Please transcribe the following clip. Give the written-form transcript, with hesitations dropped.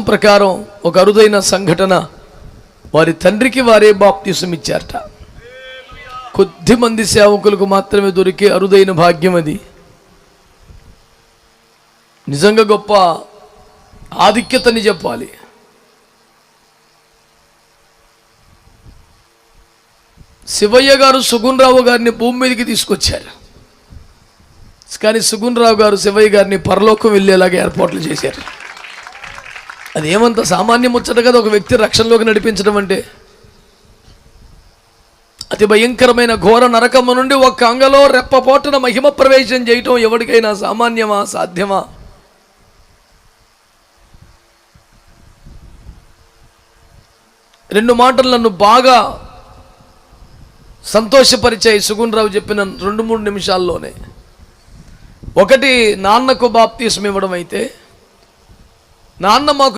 ప్రకారం ఒక అరుదైన సంఘటన, వారి తండ్రికి వారే బాప్తిసం ఇచ్చారట. కొద్ది మంది సేవకులకు మాత్రమే దొరికే అరుదైన భాగ్యం అది. నిజంగా గొప్ప ఆధిక్యతని చెప్పాలి. శివయ్య గారు సుగుణ్ రావు గారిని భూమి మీదకి తీసుకొచ్చారు. కానీ సుగుణ్ రావు గారు శివయ్య గారిని పరలోకం వెళ్ళేలాగా ఏర్పాట్లు చేశారు. అది ఏమంత సామాన్యం ముచ్చట కదా, ఒక వ్యక్తి రక్షణలోకి నడిపించడం అంటే. అతి భయంకరమైన ఘోర నరకము నుండి ఒక్క అంగలో రెప్పపోటున మహిమ ప్రవేశం చేయటం ఎవరికైనా సామాన్యమా, సాధ్యమా? రెండు మాటలు నన్ను బాగా సంతోషపరిచాయి సుగుణ్ రావు చెప్పిన 2-3 నిమిషాల్లోనే. ఒకటి, నాన్నకు బాప్తిసం ఇవ్వడం అయితే, నాన్న మాకు